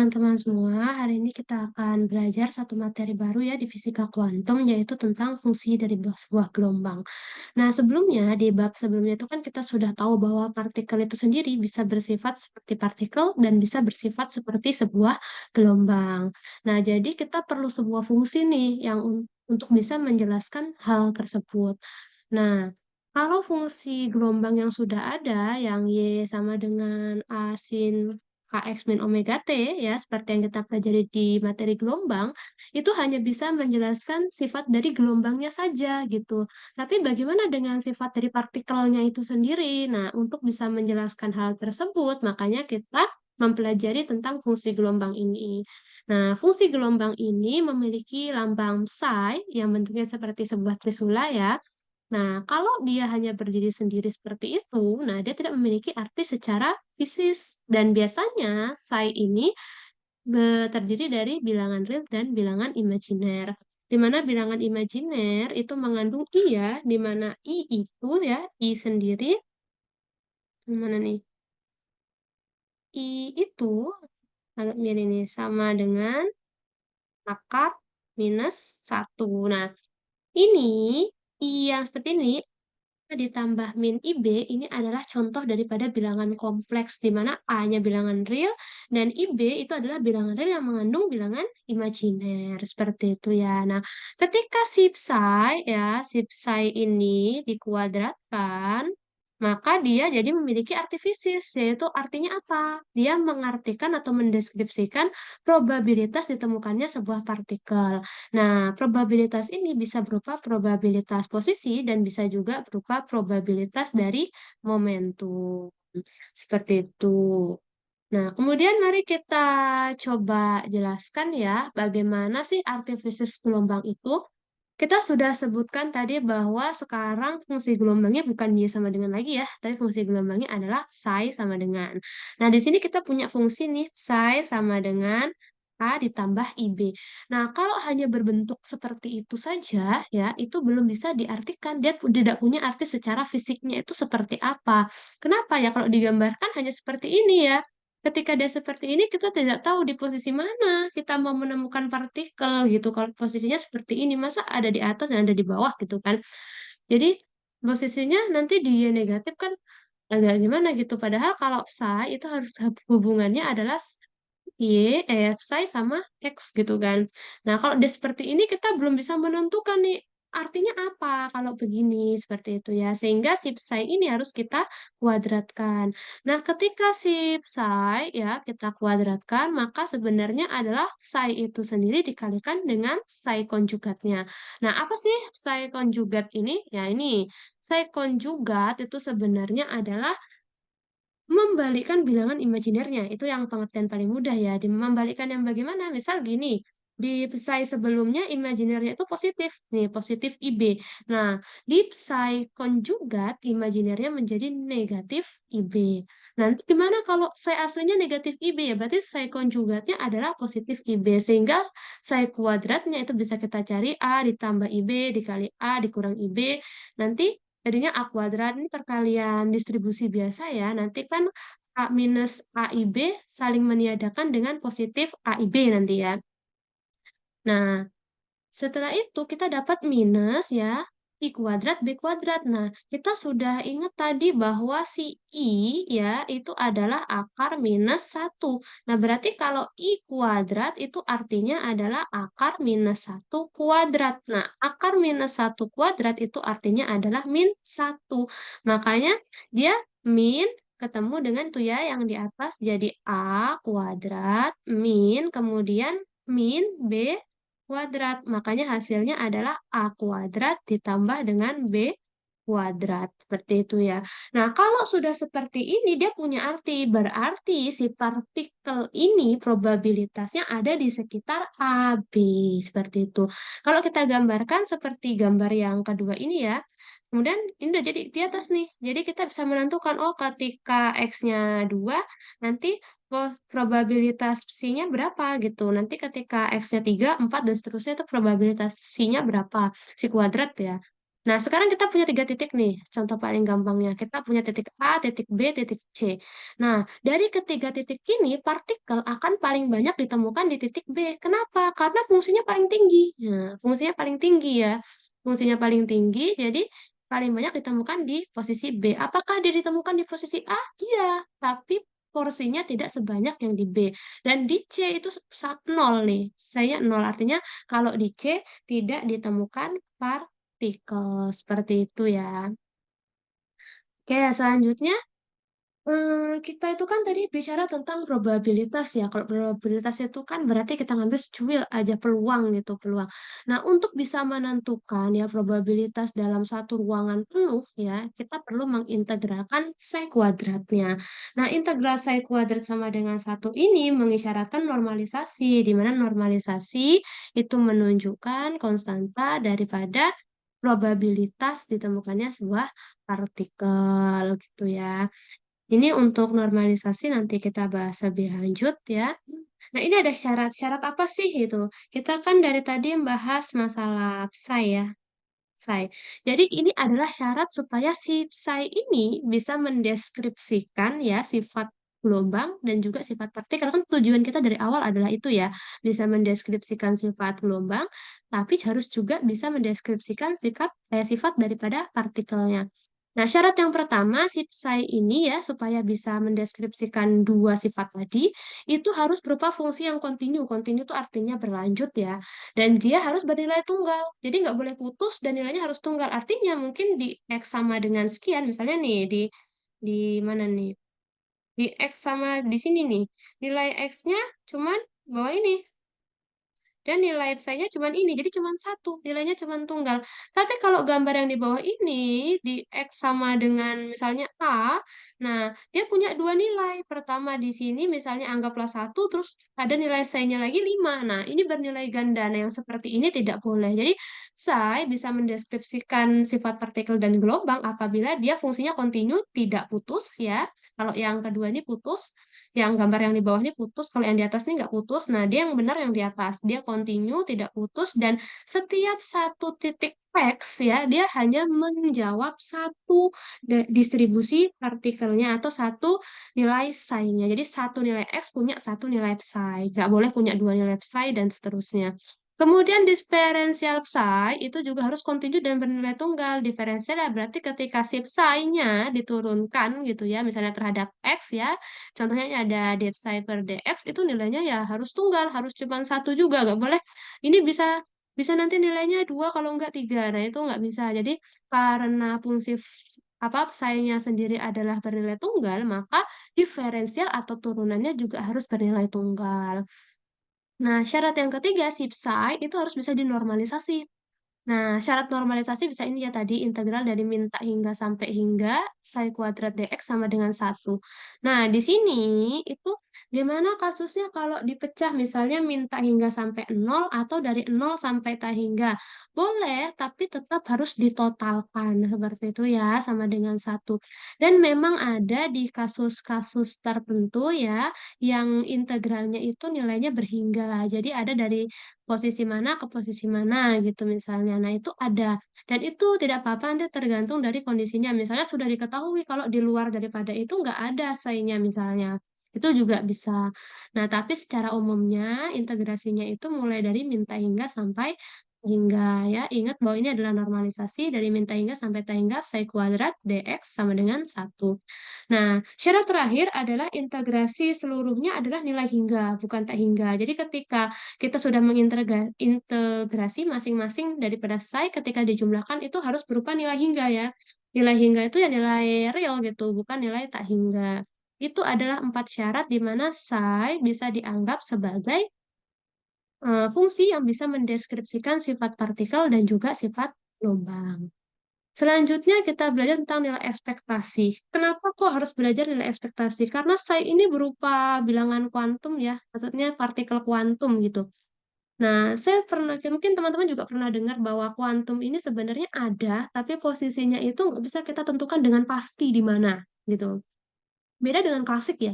teman-teman semua, hari ini kita akan belajar satu materi baru ya di fisika kuantum, yaitu tentang fungsi dari sebuah gelombang. Nah, sebelumnya, di bab sebelumnya itu kan kita sudah tahu bahwa partikel itu sendiri bisa bersifat seperti partikel dan bisa bersifat seperti sebuah gelombang. Nah, jadi kita perlu sebuah fungsi nih yang untuk bisa menjelaskan hal tersebut. Nah, kalau fungsi gelombang yang sudah ada, yang Y sama dengan A sin Kx min omega T ya, seperti yang kita pelajari di materi gelombang, itu hanya bisa menjelaskan sifat dari gelombangnya saja gitu. Tapi bagaimana dengan sifat dari partikelnya itu sendiri? Nah, untuk bisa menjelaskan hal tersebut, makanya kita mempelajari tentang fungsi gelombang ini. Nah, fungsi gelombang ini memiliki lambang psi yang bentuknya seperti sebuah trisula ya. Nah, kalau dia hanya berdiri sendiri seperti itu, nah dia tidak memiliki arti secara fisis. Dan biasanya psi ini terdiri dari bilangan real dan bilangan imajiner. Di mana bilangan imajiner itu mengandung i ya, di mana i itu ya, i sendiri, mana nih? I itu, kalau mirip ini, sama dengan akar minus 1. Nah, ini i yang seperti ini ditambah min IB ini adalah contoh daripada bilangan kompleks di mana A-nya bilangan real dan IB itu adalah bilangan real yang mengandung bilangan imajiner seperti itu ya. Nah, ketika si psi ya, si psi ini dikuadratkan, maka dia jadi memiliki arti fisis, yaitu artinya apa? Dia mengartikan atau mendeskripsikan probabilitas ditemukannya sebuah partikel. Nah, probabilitas ini bisa berupa probabilitas posisi dan bisa juga berupa probabilitas dari momentum. Seperti itu. Nah, kemudian mari kita coba jelaskan ya, bagaimana sih arti fisis gelombang itu. Kita sudah sebutkan tadi bahwa sekarang fungsi gelombangnya bukan Y sama dengan lagi ya, tapi fungsi gelombangnya adalah psi sama dengan. Nah, di sini kita punya fungsi nih, psi sama dengan A ditambah IB. Nah, kalau hanya berbentuk seperti itu saja, ya, itu belum bisa diartikan. Dia tidak punya arti secara fisiknya itu seperti apa. Kenapa ya? Kalau digambarkan hanya seperti ini ya. Ketika dia seperti ini, kita tidak tahu di posisi mana kita mau menemukan partikel gitu. Kalau posisinya seperti ini, masa ada di atas dan ada di bawah gitu kan. Jadi posisinya nanti dia negatif kan agak gimana gitu. Padahal kalau psi itu harus hubungannya adalah psi sama x gitu kan. Nah, kalau dia seperti ini kita belum bisa menentukan nih artinya apa kalau begini seperti itu ya. Sehingga si psi ini harus kita kuadratkan. Nah, ketika si psi ya kita kuadratkan, maka sebenarnya adalah psi itu sendiri dikalikan dengan psi konjugatnya. Nah, apa sih psi konjugat ini? Ya ini, psi konjugat itu sebenarnya adalah membalikkan bilangan imajinernya. Itu yang pengertian paling mudah ya. Membalikkan yang bagaimana? Misal gini, di psi sebelumnya imajinernya itu positif. Nih, positif IB. Nah, di psi konjugat imajinernya menjadi negatif IB. Nanti gimana kalau psi aslinya negatif IB ya? Berarti psi konjugatnya adalah positif IB. Sehingga psi kuadratnya itu bisa kita cari A ditambah IB dikali A dikurang IB. Nanti jadinya A kuadrat ini perkalian distribusi biasa ya. Nanti kan A minus AIB saling meniadakan dengan positif AIB nanti ya. Nah, setelah itu kita dapat minus ya, I kuadrat B kuadrat. Nah, kita sudah ingat tadi bahwa si I ya itu adalah akar minus 1. Nah, berarti kalau I kuadrat itu artinya adalah akar minus 1 kuadrat. Nah, akar minus 1 kuadrat itu artinya adalah min 1. Makanya dia min ketemu dengan tuh ya yang di atas jadi A kuadrat min kemudian min B kuadrat. Makanya hasilnya adalah A kuadrat ditambah dengan B kuadrat. Seperti itu ya. Nah, kalau sudah seperti ini, dia punya arti. Berarti si partikel ini probabilitasnya ada di sekitar AB. Seperti itu. Kalau kita gambarkan seperti gambar yang kedua ini ya, kemudian ini udah jadi di atas nih. Jadi kita bisa menentukan, oh ketika X-nya 2, nanti probabilitas psi-nya berapa gitu. Nanti ketika X-nya 3, 4, dan seterusnya itu probabilitas psi-nya berapa. Si kuadrat ya. Nah, sekarang kita punya tiga titik nih, contoh paling gampangnya. Kita punya titik A, titik B, titik C. Nah, dari ketiga titik ini, partikel akan paling banyak ditemukan di titik B. Kenapa? Karena fungsinya paling tinggi. Nah, fungsinya paling tinggi ya. Fungsinya paling tinggi, jadi paling banyak ditemukan di posisi B. Apakah dia ditemukan di posisi A? Iya, tapi porsinya tidak sebanyak yang di B. Dan di C itu nol nih. Saya nol, artinya kalau di C tidak ditemukan partikel seperti itu ya. Oke, selanjutnya kita itu kan tadi bicara tentang probabilitas ya. Kalau probabilitas itu kan berarti kita ngambil secuil aja peluang gitu, peluang. Nah, untuk bisa menentukan ya probabilitas dalam satu ruangan penuh ya, kita perlu mengintegralkan psi kuadratnya. Nah, integral psi kuadrat sama dengan satu ini mengisyaratkan normalisasi, di mana normalisasi itu menunjukkan konstanta daripada probabilitas ditemukannya sebuah partikel gitu ya. Ini untuk normalisasi nanti kita bahas lebih lanjut ya. Nah, ini ada syarat-syarat apa sih itu? Kita kan dari tadi membahas masalah psi ya, psi. Jadi ini adalah syarat supaya si psi ini bisa mendeskripsikan ya sifat gelombang dan juga sifat partikel. Kan tujuan kita dari awal adalah itu ya, bisa mendeskripsikan sifat gelombang, tapi harus juga bisa mendeskripsikan sifat daripada partikelnya. Nah, syarat yang pertama, si psi ini ya, supaya bisa mendeskripsikan dua sifat tadi, itu harus berupa fungsi yang kontinu. Kontinu itu artinya berlanjut ya. Dan dia harus bernilai tunggal. Jadi nggak boleh putus dan nilainya harus tunggal. Artinya mungkin di X sama dengan sekian, misalnya nih, di mana nih? Di X sama di sini nih. Nilai X-nya cuman bawah ini. Dan nilai psi-nya cuma ini, jadi cuma satu, nilainya cuma tunggal. Tapi kalau gambar yang di bawah ini, di X sama dengan misalnya A, nah dia punya dua nilai. Pertama di sini misalnya anggaplah satu, terus ada nilai psi-nya lagi 5. Nah, ini bernilai ganda. Nah, yang seperti ini tidak boleh. Jadi, psi bisa mendeskripsikan sifat partikel dan gelombang apabila dia fungsinya kontinu, tidak putus ya. Kalau yang kedua ini putus, yang gambar yang di bawah ini putus, kalau yang di atas ini nggak putus. Nah, dia yang benar yang di atas. Dia kontinu, tidak putus, dan setiap satu titik X ya, dia hanya menjawab satu distribusi partikelnya atau satu nilai psi-nya. Jadi satu nilai X punya satu nilai psi. Nggak boleh punya dua nilai psi dan seterusnya. Kemudian diferensial psi itu juga harus kontinu dan bernilai tunggal. Diferensial ya berarti ketika si psi-nya diturunkan gitu ya, misalnya terhadap X ya, contohnya ini ada d psi per dx itu nilainya ya harus tunggal, harus cuma satu juga, nggak boleh. Ini bisa bisa nanti nilainya dua kalau nggak tiga. Nah itu nggak bisa. Jadi karena fungsi apa psi-nya sendiri adalah bernilai tunggal, maka diferensial atau turunannya juga harus bernilai tunggal. Nah, syarat yang ketiga, si psi itu harus bisa dinormalisasi. Nah, syarat normalisasi bisa ini ya tadi, integral dari min tak hingga sampai hingga psi kuadrat dx sama dengan satu. Nah, di sini itu gimana kasusnya kalau dipecah misalnya min tak hingga sampai nol atau dari nol sampai tak hingga. Boleh, tapi tetap harus ditotalkan seperti itu ya, sama dengan satu. Dan memang ada di kasus-kasus tertentu ya, yang integralnya itu nilainya berhingga. Jadi ada dari posisi mana ke posisi mana gitu misalnya. Nah, itu ada. Dan itu tidak apa-apa nanti tergantung dari kondisinya. Misalnya sudah diketahui kalau di luar daripada itu nggak ada say-nya misalnya. Itu juga bisa. Nah, tapi secara umumnya integrasinya itu mulai dari minta hingga sampai hingga ya. Ingat bahwa ini adalah normalisasi dari minta hingga sampai tak hingga psi kuadrat dx sama dengan satu. Nah, syarat terakhir adalah integrasi seluruhnya adalah nilai hingga, bukan tak hingga. Jadi ketika kita sudah mengintegrasi masing-masing daripada psi ketika dijumlahkan itu harus berupa nilai hingga ya. Nilai hingga itu ya nilai real gitu, bukan nilai tak hingga. Itu adalah 4 syarat di mana psi bisa dianggap sebagai fungsi yang bisa mendeskripsikan sifat partikel dan juga sifat gelombang. Selanjutnya kita belajar tentang nilai ekspektasi. Kenapa kok harus belajar nilai ekspektasi? Karena psi ini berupa bilangan kuantum ya, maksudnya partikel kuantum gitu. Nah, saya pernah, mungkin teman-teman juga pernah dengar bahwa kuantum ini sebenarnya ada, tapi posisinya itu nggak bisa kita tentukan dengan pasti di mana, gitu. Beda dengan klasik ya.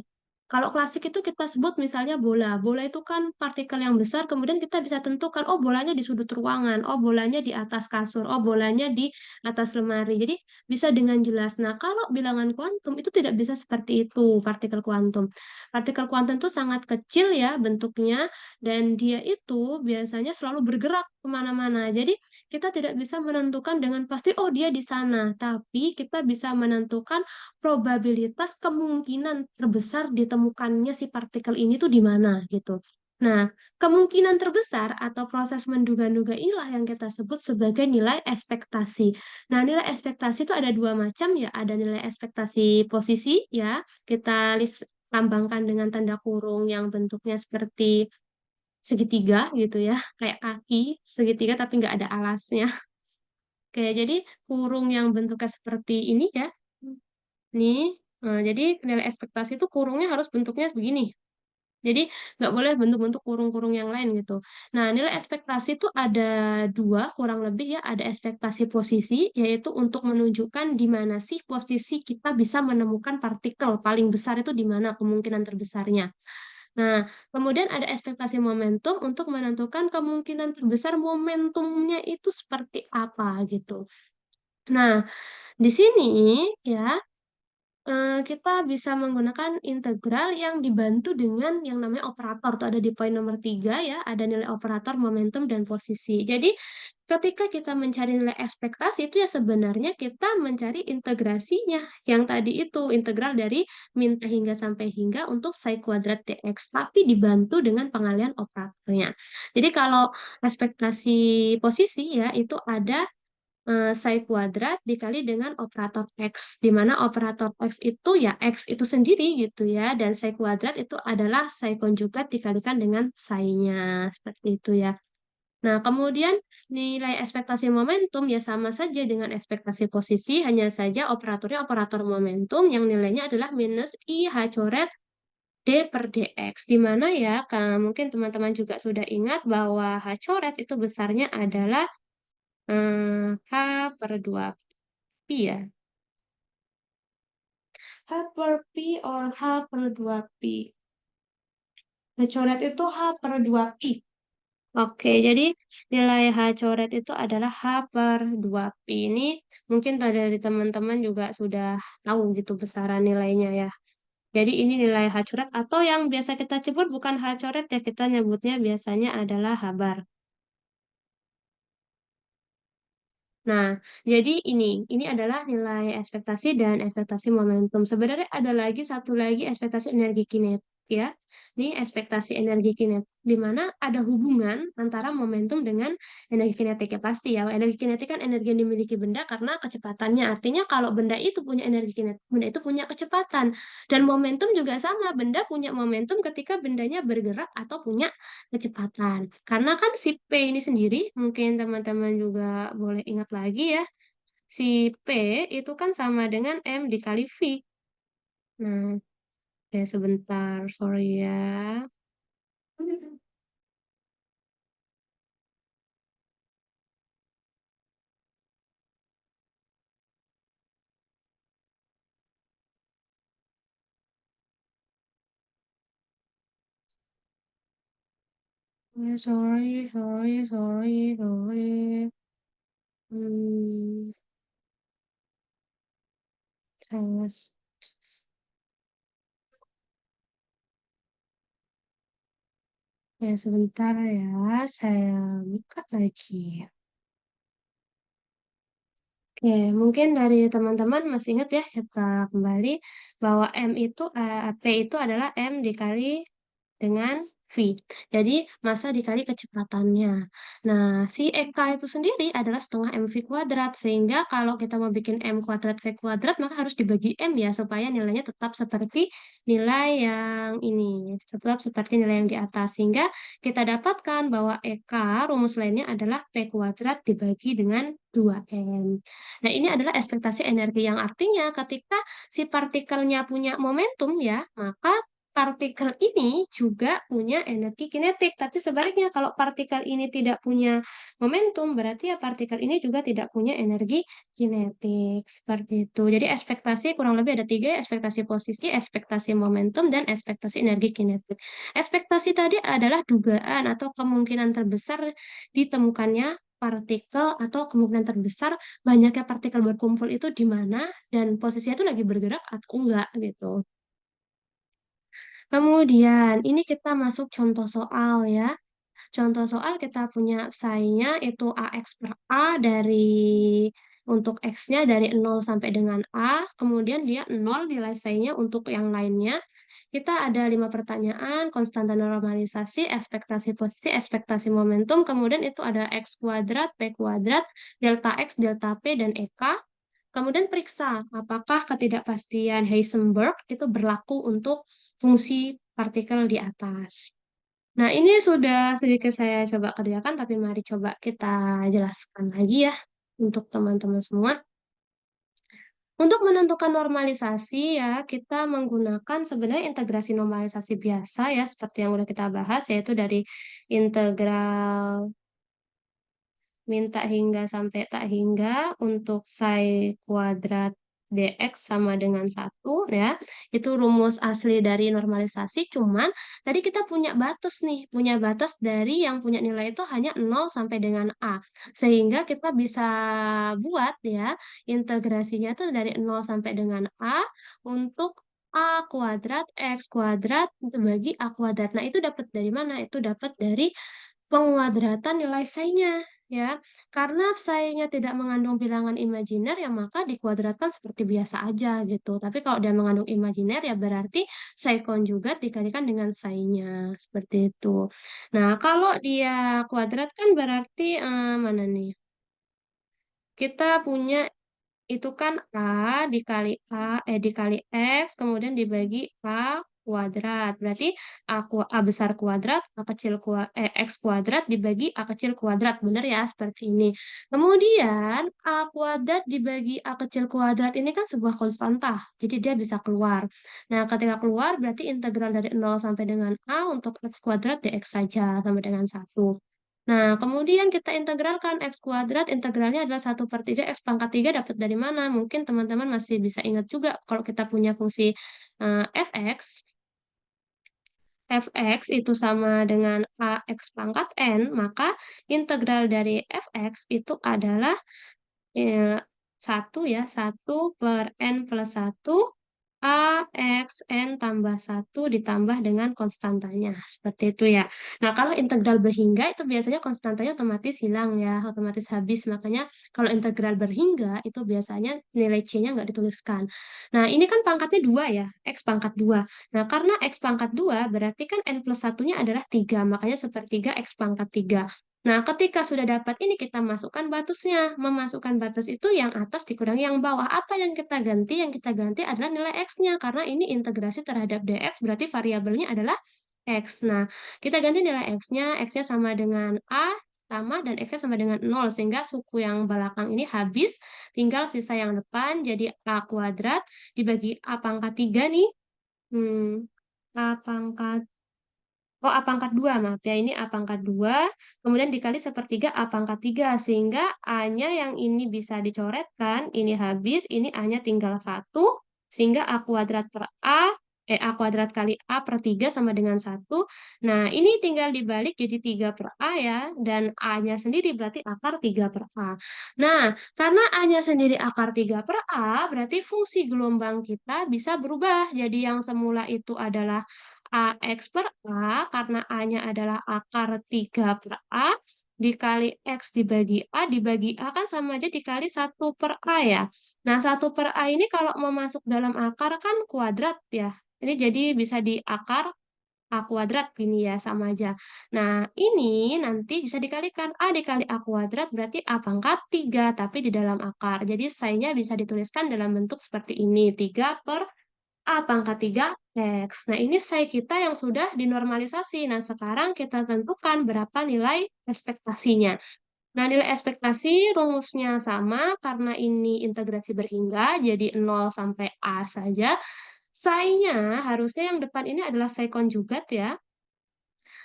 Kalau klasik itu kita sebut misalnya bola. Bola itu kan partikel yang besar, kemudian kita bisa tentukan, oh bolanya di sudut ruangan, oh bolanya di atas kasur, oh bolanya di atas lemari. Jadi bisa dengan jelas. Nah, kalau bilangan kuantum itu tidak bisa seperti itu, partikel kuantum. Partikel kuantum itu sangat kecil ya bentuknya, dan dia itu biasanya selalu bergerak kemana-mana. Jadi kita tidak bisa menentukan dengan pasti, oh dia di sana. Tapi kita bisa menentukan probabilitas kemungkinan terbesar ditemukannya si partikel ini tuh di mana gitu. Nah, kemungkinan terbesar atau proses menduga-duga inilah yang kita sebut sebagai nilai ekspektasi. Nah, nilai ekspektasi itu ada dua macam ya, ada nilai ekspektasi posisi ya, kita lambangkan dengan tanda kurung yang bentuknya seperti segitiga gitu ya, kayak kaki segitiga tapi nggak ada alasnya. Kayak jadi kurung yang bentuknya seperti ini ya, nih, jadi nilai ekspektasi itu kurungnya harus bentuknya begini. Jadi nggak boleh bentuk-bentuk kurung-kurung yang lain gitu. Nah, nilai ekspektasi itu ada dua kurang lebih ya. Ada ekspektasi posisi, yaitu untuk menunjukkan di mana sih posisi kita bisa menemukan partikel paling besar itu di mana kemungkinan terbesarnya. Nah, kemudian ada ekspektasi momentum untuk menentukan kemungkinan terbesar momentumnya itu seperti apa gitu. Nah, di sini ya kita bisa menggunakan integral yang dibantu dengan yang namanya operator. Tuh ada di poin nomor 3 ya, ada nilai operator, momentum, dan posisi. Jadi, ketika kita mencari nilai ekspektasi itu ya sebenarnya kita mencari integrasinya. Yang tadi itu, integral dari min hingga sampai hingga untuk psi kuadrat dx. Tapi dibantu dengan pengalihan operatornya. Jadi, kalau ekspektasi posisi ya, itu ada psi kuadrat dikali dengan operator X, di mana operator X itu ya X itu sendiri gitu ya, dan psi kuadrat itu adalah psi konjugat dikalikan dengan psi-nya, seperti itu ya. Nah, kemudian nilai ekspektasi momentum ya sama saja dengan ekspektasi posisi, hanya saja operatornya operator momentum yang nilainya adalah minus I H coret D per dx, di mana ya, mungkin teman-teman juga sudah ingat bahwa H coret itu besarnya adalah H per 2 pi ya. H per pi or H per 2 pi. H coret itu H per 2 pi. Oke, jadi nilai H coret itu adalah H per 2 pi. Ini mungkin dari teman-teman juga sudah tahu gitu besaran nilainya ya. Jadi ini nilai H coret atau yang biasa kita sebut bukan H coret ya, kita nyebutnya biasanya adalah H bar. Nah, jadi ini adalah nilai ekspektasi dan ekspektasi momentum. Sebenarnya ada lagi satu lagi ekspektasi energi kinetik ya. Ini ekspektasi energi kinetik di mana ada hubungan antara momentum dengan energi kinetik ya pasti ya. Energi kinetik kan energi yang dimiliki benda karena kecepatannya. Artinya kalau benda itu punya energi kinetik, benda itu punya kecepatan. Dan momentum juga sama, benda punya momentum ketika bendanya bergerak atau punya kecepatan. Karena kan si P ini sendiri, mungkin teman-teman juga boleh ingat lagi ya, si P itu kan sama dengan M dikali V. Nah, ya sebentar, sorry ya. Ya, sorry. Hmm, salah. Ya, sebentar ya, saya buka lagi. Oke, mungkin dari teman-teman masih ingat ya, kita kembali bahwa P itu adalah M dikali dengan V. Jadi massa dikali kecepatannya. Nah, si EK itu sendiri adalah setengah MV kuadrat. Sehingga kalau kita mau bikin M kuadrat V kuadrat, maka harus dibagi M ya, supaya nilainya tetap seperti nilai yang ini. Tetap seperti nilai yang di atas. Sehingga kita dapatkan bahwa EK, rumus lainnya adalah P kuadrat dibagi dengan 2M. Nah, ini adalah ekspektasi energi yang artinya ketika si partikelnya punya momentum ya, maka partikel ini juga punya energi kinetik, tapi sebaliknya kalau partikel ini tidak punya momentum, berarti ya partikel ini juga tidak punya energi kinetik, seperti itu. Jadi ekspektasi kurang lebih ada tiga, ekspektasi posisi, ekspektasi momentum, dan ekspektasi energi kinetik. Ekspektasi tadi adalah dugaan atau kemungkinan terbesar ditemukannya partikel atau kemungkinan terbesar banyaknya partikel berkumpul itu di mana dan posisinya itu lagi bergerak atau enggak gitu. Kemudian, ini kita masuk contoh soal ya. Contoh soal kita punya psi-nya itu AX per A untuk X-nya dari 0 sampai dengan A, kemudian dia 0 nilai psi-nya untuk yang lainnya. Kita ada 5 pertanyaan, konstanta normalisasi, ekspektasi posisi, ekspektasi momentum, kemudian itu ada X kuadrat, P kuadrat, delta X, delta P, dan EK. Kemudian periksa apakah ketidakpastian Heisenberg itu berlaku untuk fungsi partikel di atas. Nah, ini sudah sedikit saya coba kerjakan, tapi mari coba kita jelaskan lagi ya untuk teman-teman semua. Untuk menentukan normalisasi ya, kita menggunakan sebenarnya integrasi normalisasi biasa ya, seperti yang udah kita bahas, yaitu dari integral minta hingga sampai tak hingga untuk psi kuadrat dx sama dengan 1 ya. Itu rumus asli dari normalisasi, cuman tadi kita punya batas nih, punya batas dari yang punya nilai itu hanya 0 sampai dengan A. Sehingga kita bisa buat ya integrasinya tuh dari 0 sampai dengan A untuk A kuadrat X kuadrat bagi A kuadrat. Nah, itu dapat dari mana? Itu dapat dari penguadratan nilai psi-nya ya. Karena psi-nya tidak mengandung bilangan imajiner ya maka dikuadratkan seperti biasa aja gitu. Tapi kalau dia mengandung imajiner ya berarti psi konjugat dikalikan dengan psi-nya seperti itu. Nah, kalau dia kuadrat kan berarti mana nih? Kita punya itu kan A dikali dikali X kemudian dibagi A kuadrat. Berarti A besar kuadrat, X kuadrat dibagi A kecil kuadrat. Benar ya, seperti ini. Kemudian A kuadrat dibagi A kecil kuadrat ini kan sebuah konstanta. Jadi dia bisa keluar. Nah, ketika keluar berarti integral dari 0 sampai dengan A untuk X kuadrat dx saja sampai dengan 1. Nah, kemudian kita integralkan X kuadrat, integralnya adalah 1/3 X pangkat 3 dapat dari mana? Mungkin teman-teman masih bisa ingat juga kalau kita punya fungsi fx, fx itu sama dengan ax pangkat n, maka integral dari fx itu adalah eh, 1 ya, 1/n+1 A, X, N tambah 1 ditambah dengan konstantanya. Seperti itu ya. Nah, kalau integral berhingga itu biasanya konstantanya otomatis hilang ya, otomatis habis. Makanya kalau integral berhingga itu biasanya nilai C-nya nggak dituliskan. Nah, ini kan pangkatnya 2 ya, X pangkat 2. Nah, karena X pangkat 2 berarti kan N plus 1-nya adalah 3. Makanya sepertiga X pangkat 3. Nah, ketika sudah dapat ini kita masukkan batasnya. Memasukkan batas itu yang atas dikurangi yang bawah. Apa yang kita ganti? Yang kita ganti adalah nilai X-nya. Karena ini integrasi terhadap dx berarti variabelnya adalah X. Nah, kita ganti nilai X-nya. X-nya sama dengan A sama dan X-nya sama dengan 0. Sehingga suku yang belakang ini habis. Tinggal sisa yang depan jadi A kuadrat dibagi A pangkat 3 nih. Hmm, A pangkat Oh, A pangkat 2, maaf ya. Ini A pangkat 2, kemudian dikali sepertiga A pangkat 3, sehingga A-nya yang ini bisa dicoretkan, ini habis, ini A-nya tinggal 1, sehingga A kuadrat per A kuadrat kali A per 3 sama dengan 1. Nah, ini tinggal dibalik jadi 3 per A ya, dan A-nya sendiri berarti akar 3 per A. Nah, karena A-nya sendiri akar 3 per A, berarti fungsi gelombang kita bisa berubah. Jadi yang semula itu adalah AX per A karena A-nya adalah akar 3 per A dikali X dibagi A kan sama aja dikali 1/A ya. Nah, 1/A ini kalau mau masuk dalam akar kan kuadrat ya. Ini jadi bisa di akar A kuadrat gini ya, sama aja. Nah, ini nanti bisa dikalikan. A dikali A kuadrat berarti A pangkat 3, tapi di dalam akar. Jadi, psi-nya bisa dituliskan dalam bentuk seperti ini. 3/A pangkat 3 X. Nah, ini psi kita yang sudah dinormalisasi. Nah, sekarang kita tentukan berapa nilai ekspektasinya. Nah, nilai ekspektasi rumusnya sama karena ini integrasi berhingga, jadi 0 sampai A saja. Psi-nya harusnya yang depan ini adalah psi konjugat ya.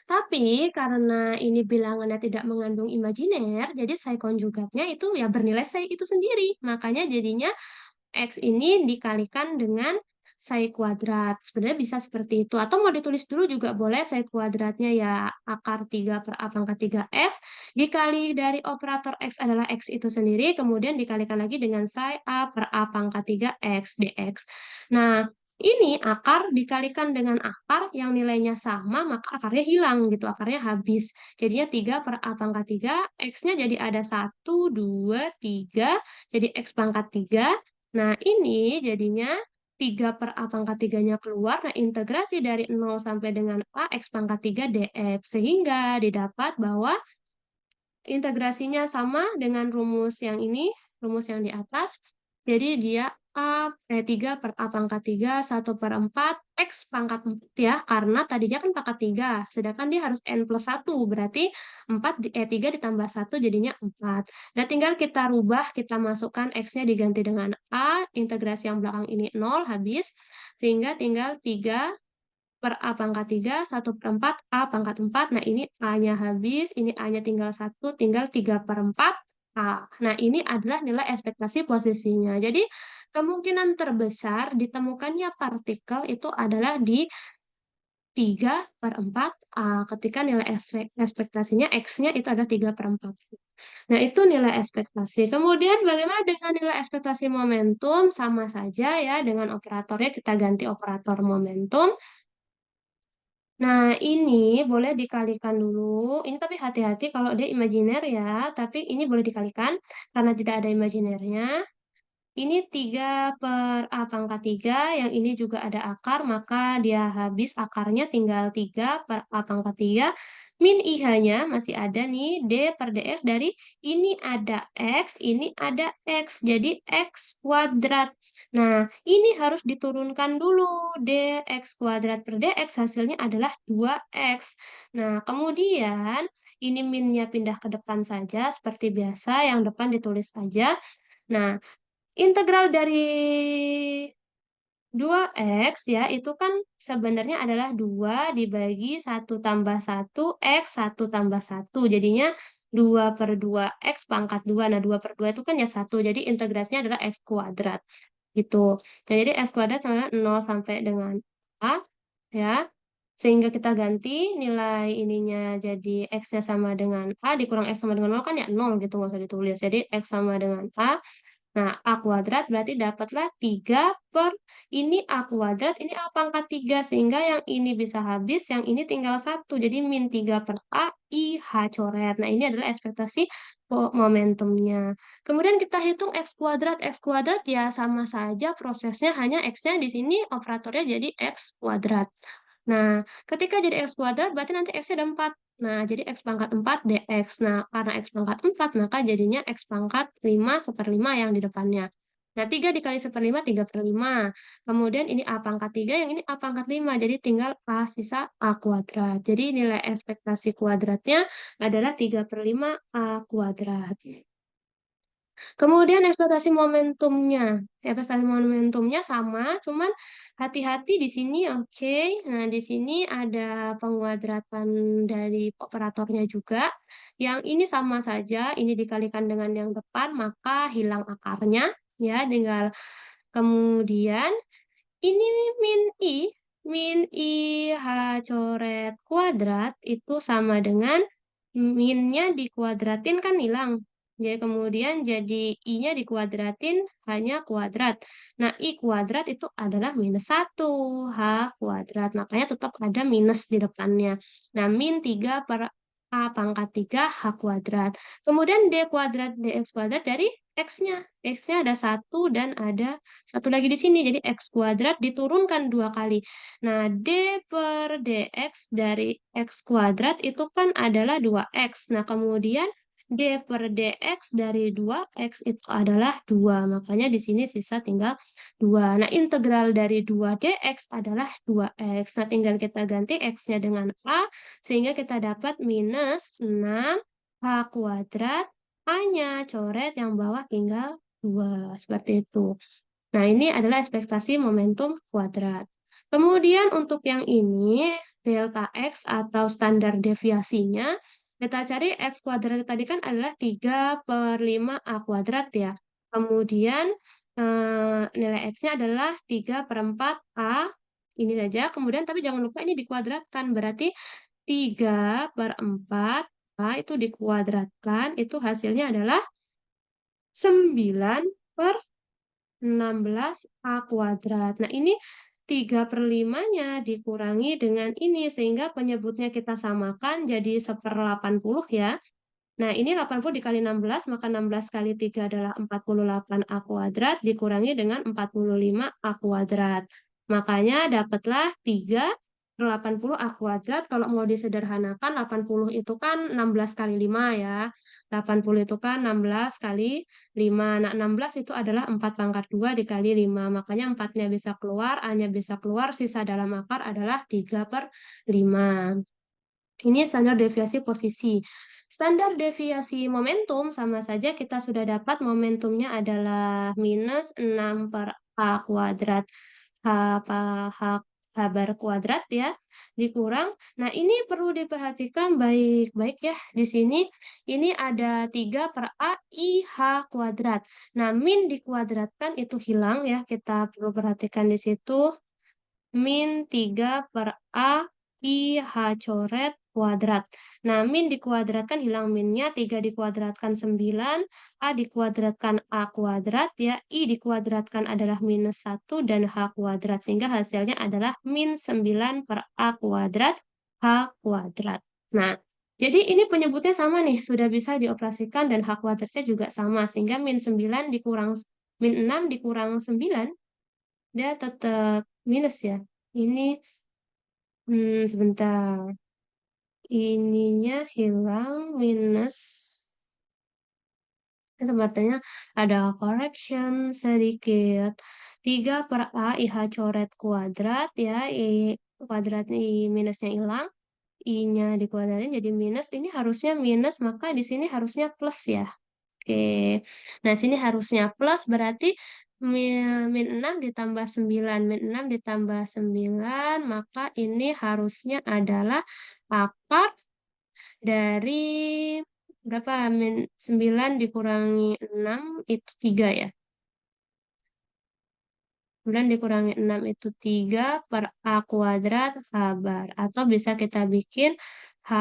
Tapi karena ini bilangannya tidak mengandung imajiner, jadi psi konjugatnya itu ya bernilai psi itu sendiri. Makanya jadinya X ini dikalikan dengan psi kuadrat. Sebenarnya bisa seperti itu. Atau mau ditulis dulu juga boleh psi kuadratnya ya akar 3 per A pangkat 3x dikali dari operator X adalah X itu sendiri, kemudian dikalikan lagi dengan psi A per A pangkat 3x dx. Nah, ini akar dikalikan dengan akar yang nilainya sama, maka akarnya hilang gitu, akarnya habis. Jadinya 3 per A pangkat 3, X-nya jadi ada 1, 2, 3, jadi X pangkat 3. Nah, ini jadinya 3 per A pangkat 3-nya keluar. Nah, integrasi dari 0 sampai dengan A, X pangkat 3 dx. Sehingga didapat bahwa integrasinya sama dengan rumus yang ini, rumus yang di atas. Jadi dia 3 per A pangkat 3, 1 per 4, X pangkat 4 ya, karena tadinya kan pangkat 3, sedangkan dia harus N plus 1, berarti 3 ditambah 1 jadinya 4. Nah, tinggal kita rubah, kita masukkan X-nya diganti dengan A, integrasi yang belakang ini 0, habis, sehingga tinggal 3 per A pangkat 3, 1 per 4, A pangkat 4. Nah, ini A-nya habis, ini A-nya tinggal 1, tinggal 3 per 4, A. Nah, ini adalah nilai ekspektasi posisinya. Jadi, kemungkinan terbesar ditemukannya partikel itu adalah di 3 per 4 A. Ketika nilai ekspektasinya X-nya itu ada 3 per 4. Nah, itu nilai ekspektasi. Kemudian bagaimana dengan nilai ekspektasi momentum? Sama saja ya, dengan operatornya kita ganti operator momentum. Nah, ini boleh dikalikan dulu. Ini tapi hati-hati kalau dia imajiner ya, tapi ini boleh dikalikan karena tidak ada imajinernya. Ini 3 per A pangkat 3, yang ini juga ada akar, maka dia habis akarnya tinggal 3 per A pangkat 3. Min IH-nya masih ada nih, D per DX dari ini ada X, ini ada X, jadi X kuadrat. Nah, ini harus diturunkan dulu, DX kuadrat per DX hasilnya adalah 2X. Nah, kemudian ini minnya pindah ke depan saja, seperti biasa, yang depan ditulis aja. Nah, integral dari 2x ya, itu kan sebenarnya adalah 2 dibagi 1 tambah 1 x 1 tambah 1. Jadinya 2 per 2 x pangkat 2. Nah, 2 per 2 itu kan ya 1. Jadi integrasinya adalah x kuadrat. Gitu. Nah, jadi x kuadrat sama dengan 0 sampai dengan A. Ya. Sehingga kita ganti nilai ininya jadi x-nya sama dengan A, dikurang x sama dengan 0 kan ya 0 gitu, nggak usah ditulis. Jadi x sama dengan A. Nah, A kuadrat berarti dapatlah 3 per ini A kuadrat, ini A pangkat 3. Sehingga yang ini bisa habis, yang ini tinggal 1. Jadi min 3 per A I H coret. Nah, ini adalah ekspektasi momentumnya. Kemudian kita hitung X kuadrat. X kuadrat ya sama saja prosesnya, hanya X-nya di sini operatornya jadi X kuadrat. Nah, ketika jadi X kuadrat, berarti nanti X-nya ada 4. Nah, jadi X pangkat 4 dx. Nah, karena X pangkat 4, maka jadinya X pangkat 5 seperlima yang di depannya. Nah, 3 dikali seperlima, 3 per 5. Kemudian ini A pangkat 3, yang ini A pangkat 5. Jadi tinggal A sisa A kuadrat. Jadi nilai ekspektasi kuadratnya adalah 3 per 5 A kuadrat. Kemudian ekspektasi momentumnya sama, cuman hati-hati di sini, oke. Nah, di sini ada penguadratan dari operatornya juga. Yang ini sama saja, ini dikalikan dengan yang depan, maka hilang akarnya, ya. Tinggal kemudian ini min I H coret kuadrat itu sama dengan minnya dikuadratin kan hilang. Jadi kemudian jadi I-nya dikuadratin hanya kuadrat. Nah, I kuadrat itu adalah minus 1 H kuadrat. Makanya tetap ada minus di depannya. Nah, min 3 per A pangkat 3 H kuadrat. Kemudian D kuadrat DX kuadrat dari X-nya. X-nya ada 1 dan ada satu lagi di sini. Jadi X kuadrat diturunkan 2 kali. Nah, D per DX dari X kuadrat itu kan adalah 2X. Nah, kemudian D per DX dari 2X itu adalah 2. Makanya di sini sisa tinggal 2. Nah, integral dari 2 DX adalah 2X. Nah, tinggal kita ganti X-nya dengan A, sehingga kita dapat minus 6 H kuadrat. A-nya coret, yang bawah tinggal 2. Seperti itu. Nah, ini adalah ekspektasi momentum kuadrat. Kemudian untuk yang ini, delta X atau standar deviasinya, kita cari X kuadrat tadi kan adalah 3 per 5 A kuadrat ya. Kemudian nilai X-nya adalah 3 per 4 A, ini saja. Kemudian tapi jangan lupa ini dikuadratkan, berarti 3 per 4 A itu dikuadratkan, itu hasilnya adalah 9 per 16 A kuadrat. Nah, ini 3 per 5-nya dikurangi dengan ini, sehingga penyebutnya kita samakan jadi 1/80 ya. Nah, ini 80 dikali 16, maka 16 kali 3 adalah 48 A kuadrat, dikurangi dengan 45 A kuadrat. Makanya dapatlah 3 per 80 A kuadrat. Kalau mau disederhanakan, 80 itu kan 16 kali 5 ya. 80 itu kan 16 kali 5. Nah, 16 itu adalah 4 pangkat 2 dikali 5. Makanya 4-nya bisa keluar, A-nya bisa keluar, sisa dalam akar adalah 3 per 5. Ini standar deviasi posisi. Standar deviasi momentum sama saja kita sudah dapat momentumnya adalah minus 6 per A kuadrat H, H, H bar kuadrat ya, dikurang. Nah, ini perlu diperhatikan baik-baik ya. Di sini ini ada 3 per A I H kuadrat. Nah, min dikuadratkan itu hilang ya. Kita perlu perhatikan di situ. Min 3 per A I H coret kuadrat. Nah, min dikuadratkan hilang minnya, 3 dikuadratkan 9, A dikuadratkan A kuadrat, ya, I dikuadratkan adalah minus 1 dan H kuadrat. Sehingga hasilnya adalah min 9 per A kuadrat H kuadrat. Nah, jadi ini penyebutnya sama nih, sudah bisa dioperasikan dan H kuadratnya juga sama. Sehingga min 9 dikurang min 6 dikurang 9, dia tetap minus ya. Ini sebentar. Ininya hilang minus. Sepertinya ada correction sedikit. 3 per A IH coret kuadrat ya. I kuadrat I minusnya hilang. I-nya dikuadratin jadi minus. Ini harusnya minus, maka di sini harusnya plus ya. Oke. Nah, sini harusnya plus berarti min 6 ditambah 9. Min 6 ditambah 9, maka ini harusnya adalah akar dari berapa? Min 9 dikurangi 6 itu 3 ya. 9 dikurangi 6 itu 3 per A kuadrat H bar. Atau bisa kita bikin H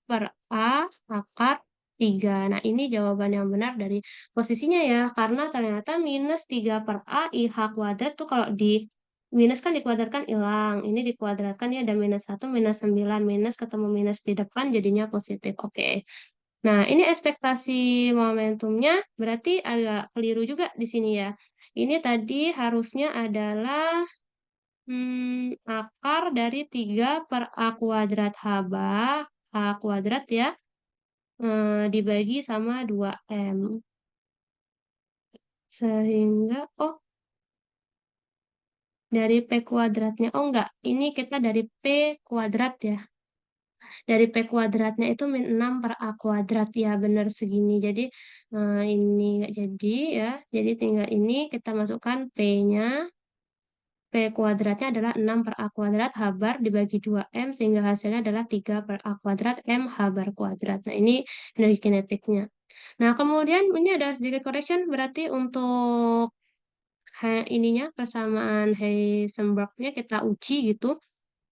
per A akar 3. Nah, ini jawaban yang benar dari posisinya ya. Karena ternyata minus 3 per A I H kuadrat tuh kalau di minus kan dikuadratkan hilang. Ini dikuadratkan ya ada minus 1, minus 9. Minus ketemu minus di depan jadinya positif. Oke. Nah, ini ekspektasi momentumnya berarti agak keliru juga di sini ya. Ini tadi harusnya adalah akar dari 3 per A kuadrat H kuadrat ya, dibagi sama 2M. Sehingga, oh, dari P kuadratnya. Oh, enggak. Ini kita dari P kuadrat ya. Dari P kuadratnya itu min 6 per A kuadrat. Ya, benar segini. Jadi, ini enggak jadi ya. Jadi, tinggal ini kita masukkan P-nya. P kuadratnya adalah 6 per A kuadrat H bar dibagi 2M sehingga hasilnya adalah 3 per A kuadrat M H bar kuadrat. Nah, ini energi kinetiknya. Nah, kemudian ini ada sedikit correction berarti untuk ininya persamaan Heisenberg-nya kita uji gitu.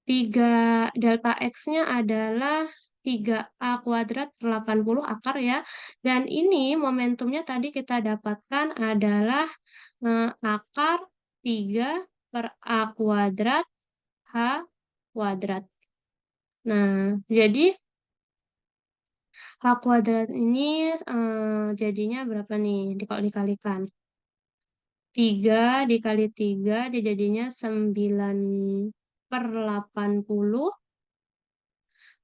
3 delta X-nya adalah 3A kuadrat per 80 akar ya. Dan ini momentumnya tadi kita dapatkan adalah akar 3 per A kuadrat H kuadrat. Nah, jadi H kuadrat ini jadinya berapa nih kalau dikalikan? 3 dikali 3 dia jadinya 9 per 80.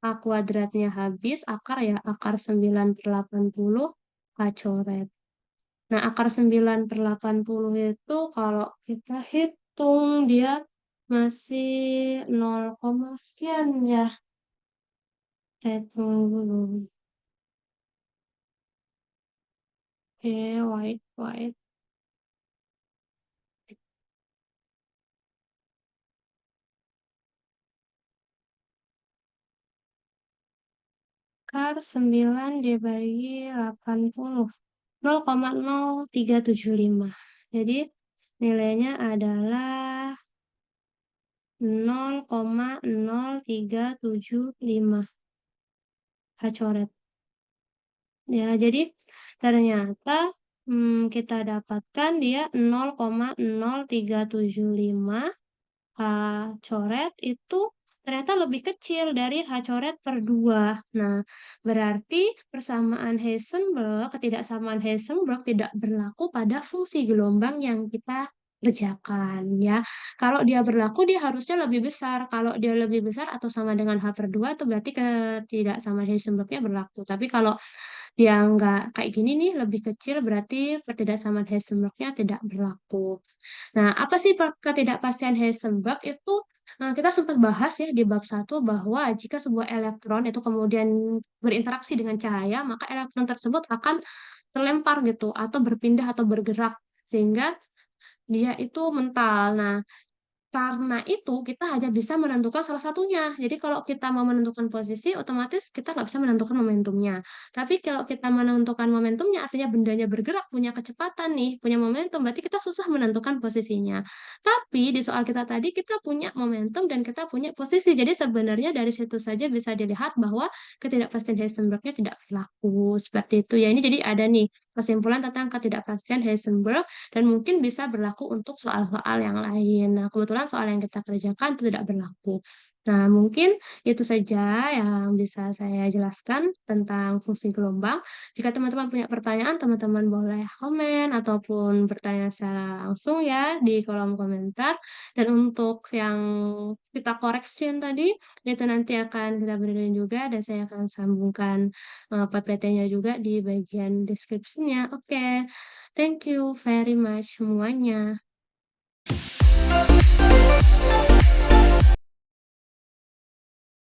A kuadratnya habis, akar ya, akar 9 per 80 K coret. Nah, akar 9 per 80 itu kalau kita hitung dia masih 0, sekian ya. Saya tunggu dulu. Oke, white. akar 9 dibagi 80, 0,0375. Jadi nilainya adalah 0,0375 H coret. Ya, jadi ternyata, kita dapatkan dia 0,0375 H coret itu ternyata lebih kecil dari H coret per 2. Nah, berarti ketidaksamaan Heisenberg tidak berlaku pada fungsi gelombang yang kita kerjakan ya. Kalau dia berlaku dia harusnya lebih besar. Kalau dia lebih besar atau sama dengan H per 2 itu berarti ketidaksamaan Heisenbergnya berlaku. Tapi kalau dia nggak kayak gini nih, lebih kecil berarti ketidaksamaan Heisenbergnya tidak berlaku. Nah, apa sih ketidakpastian Heisenberg itu kita sempat bahas ya di bab satu bahwa jika sebuah elektron itu kemudian berinteraksi dengan cahaya, maka elektron tersebut akan terlempar gitu atau berpindah atau bergerak sehingga dia itu mental. Nah, karena itu, kita hanya bisa menentukan salah satunya. Jadi kalau kita mau menentukan posisi, otomatis kita nggak bisa menentukan momentumnya. Tapi kalau kita menentukan momentumnya, artinya bendanya bergerak, punya kecepatan nih, punya momentum, berarti kita susah menentukan posisinya. Tapi di soal kita tadi, kita punya momentum dan kita punya posisi. Jadi sebenarnya dari situ saja bisa dilihat bahwa ketidakpastian Heisenbergnya tidak berlaku. Seperti itu ya. Ini jadi ada nih kesimpulan tentang ketidakpastian Heisenberg dan mungkin bisa berlaku untuk soal-soal yang lain. Nah, kebetulan soal yang kita kerjakan itu tidak berlaku. Nah, mungkin itu saja yang bisa saya jelaskan tentang fungsi gelombang. Jika teman-teman punya pertanyaan, teman-teman boleh komen ataupun bertanya secara langsung ya di kolom komentar. Dan untuk yang kita correction tadi, itu nanti akan kita berikan juga dan saya akan sambungkan PPT-nya juga di bagian deskripsinya. Oke. Thank you very much semuanya.